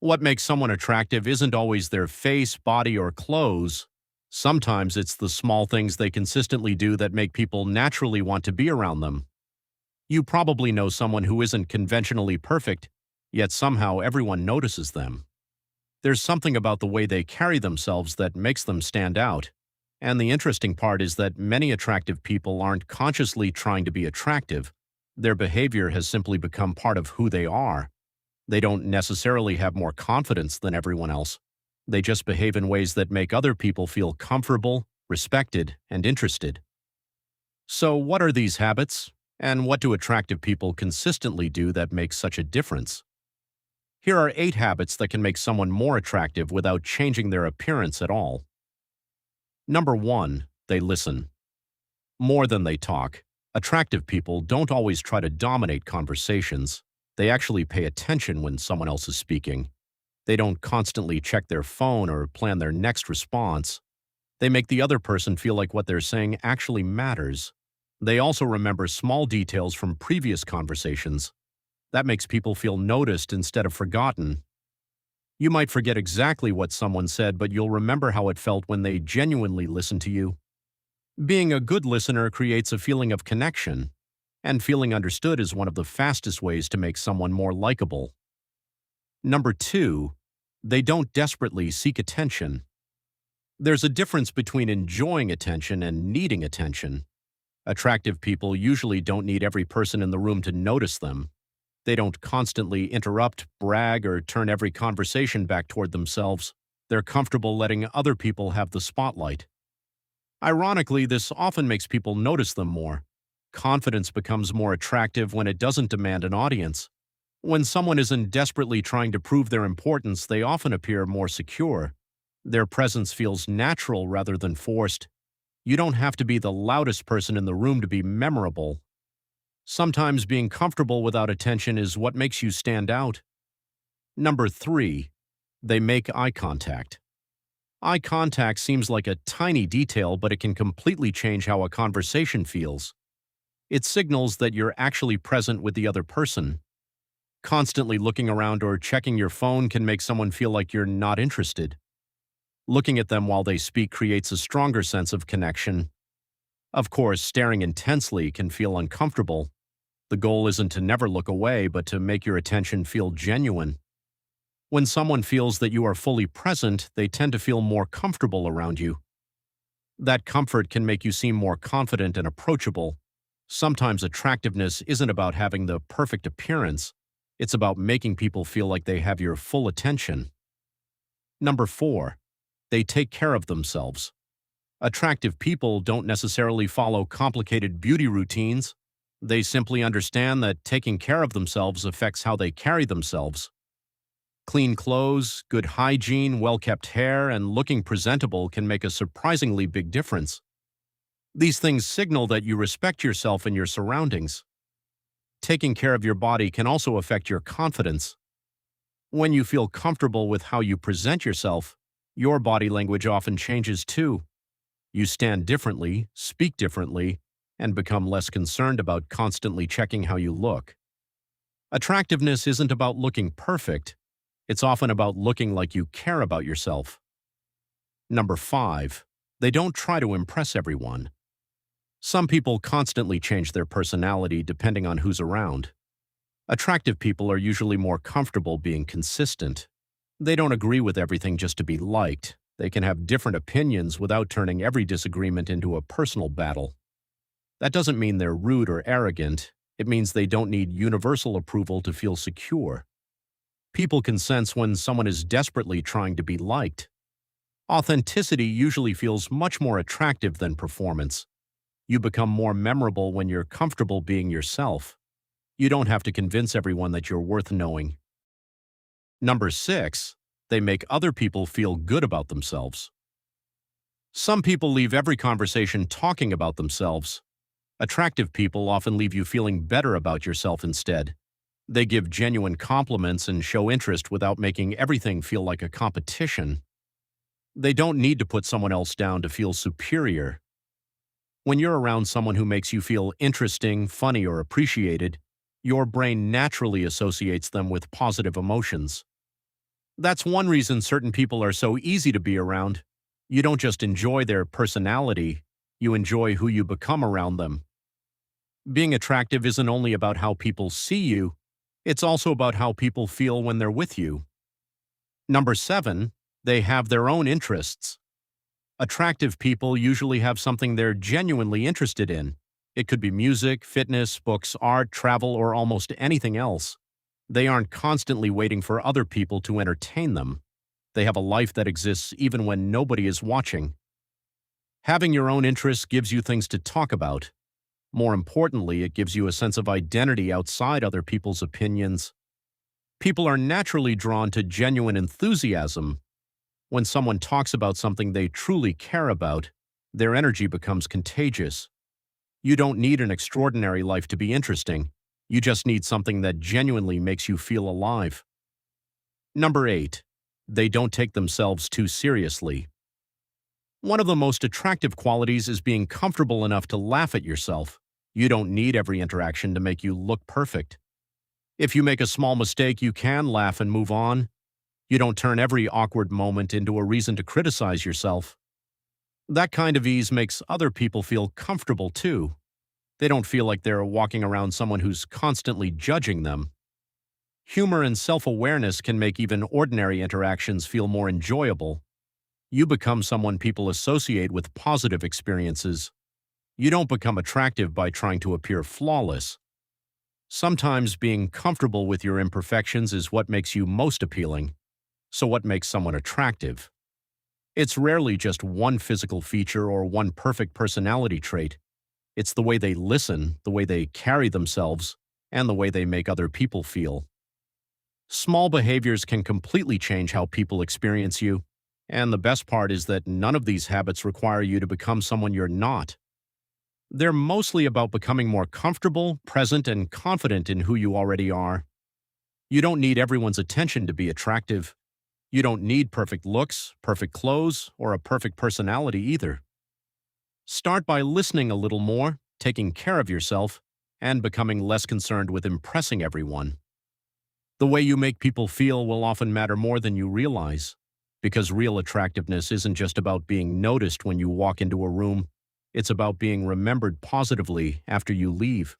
What makes someone attractive isn't always their face, body, or clothes. Sometimes it's the small things they consistently do that make people naturally want to be around them. You probably know someone who isn't conventionally perfect, yet somehow everyone notices them. There's something about the way they carry themselves that makes them stand out. And the interesting part is that many attractive people aren't consciously trying to be attractive. Their behavior has simply become part of who they are. They don't necessarily have more confidence than everyone else. They just behave in ways that make other people feel comfortable, respected, and interested. So, what are these habits? And what do attractive people consistently do that makes such a difference? Here are 8 habits that can make someone more attractive without changing their appearance at all. Number 1, they listen. More than they talk, attractive people don't always try to dominate conversations. They actually pay attention when someone else is speaking. They don't constantly check their phone or plan their next response. They make the other person feel like what they're saying actually matters. They also remember small details from previous conversations. That makes people feel noticed instead of forgotten. You might forget exactly what someone said, but you'll remember how it felt when they genuinely listened to you. Being a good listener creates a feeling of connection, and feeling understood is one of the fastest ways to make someone more likable. Number 2, they don't desperately seek attention. There's a difference between enjoying attention and needing attention. Attractive people usually don't need every person in the room to notice them. They don't constantly interrupt, brag, or turn every conversation back toward themselves. They're comfortable letting other people have the spotlight. Ironically, this often makes people notice them more. Confidence becomes more attractive when it doesn't demand an audience. When someone isn't desperately trying to prove their importance, they often appear more secure. Their presence feels natural rather than forced. You don't have to be the loudest person in the room to be memorable. Sometimes being comfortable without attention is what makes you stand out. Number 3, they make eye contact. Eye contact seems like a tiny detail, but it can completely change how a conversation feels. It signals that you're actually present with the other person. Constantly looking around or checking your phone can make someone feel like you're not interested. Looking at them while they speak creates a stronger sense of connection. Of course, staring intensely can feel uncomfortable. The goal isn't to never look away, but to make your attention feel genuine. When someone feels that you are fully present, they tend to feel more comfortable around you. That comfort can make you seem more confident and approachable. Sometimes attractiveness isn't about having the perfect appearance. It's about making people feel like they have your full attention. Number 4, they take care of themselves. Attractive people don't necessarily follow complicated beauty routines. They simply understand that taking care of themselves affects how they carry themselves. Clean clothes, good hygiene, well-kept hair, and looking presentable can make a surprisingly big difference. These things signal that you respect yourself and your surroundings. Taking care of your body can also affect your confidence. When you feel comfortable with how you present yourself, your body language often changes too. You stand differently, speak differently, and become less concerned about constantly checking how you look. Attractiveness isn't about looking perfect. It's often about looking like you care about yourself. Number 5, they don't try to impress everyone. Some people constantly change their personality depending on who's around. Attractive people are usually more comfortable being consistent. They don't agree with everything just to be liked. They can have different opinions without turning every disagreement into a personal battle. That doesn't mean they're rude or arrogant. It means they don't need universal approval to feel secure. People can sense when someone is desperately trying to be liked. Authenticity usually feels much more attractive than performance. You become more memorable when you're comfortable being yourself. You don't have to convince everyone that you're worth knowing. Number 6, they make other people feel good about themselves. Some people leave every conversation talking about themselves. Attractive people often leave you feeling better about yourself instead. They give genuine compliments and show interest without making everything feel like a competition. They don't need to put someone else down to feel superior. When you're around someone who makes you feel interesting, funny, or appreciated, your brain naturally associates them with positive emotions. That's one reason certain people are so easy to be around. You don't just enjoy their personality, you enjoy who you become around them. Being attractive isn't only about how people see you, it's also about how people feel when they're with you. Number 7, they have their own interests. Attractive people usually have something they're genuinely interested in. It could be music, fitness, books, art, travel, or almost anything else. They aren't constantly waiting for other people to entertain them. They have a life that exists even when nobody is watching. Having your own interests gives you things to talk about. More importantly, it gives you a sense of identity outside other people's opinions. People are naturally drawn to genuine enthusiasm. When someone talks about something they truly care about, their energy becomes contagious. You don't need an extraordinary life to be interesting. You just need something that genuinely makes you feel alive. Number 8, they don't take themselves too seriously. One of the most attractive qualities is being comfortable enough to laugh at yourself. You don't need every interaction to make you look perfect. If you make a small mistake, you can laugh and move on. You don't turn every awkward moment into a reason to criticize yourself. That kind of ease makes other people feel comfortable too. They don't feel like they're walking around someone who's constantly judging them. Humor and self-awareness can make even ordinary interactions feel more enjoyable. You become someone people associate with positive experiences. You don't become attractive by trying to appear flawless. Sometimes being comfortable with your imperfections is what makes you most appealing. So what makes someone attractive? It's rarely just one physical feature or one perfect personality trait. It's the way they listen, the way they carry themselves, and the way they make other people feel. Small behaviors can completely change how people experience you, and the best part is that none of these habits require you to become someone you're not. They're mostly about becoming more comfortable, present, and confident in who you already are. You don't need everyone's attention to be attractive. You don't need perfect looks, perfect clothes, or a perfect personality either. Start by listening a little more, taking care of yourself, and becoming less concerned with impressing everyone. The way you make people feel will often matter more than you realize, because real attractiveness isn't just about being noticed when you walk into a room, it's about being remembered positively after you leave.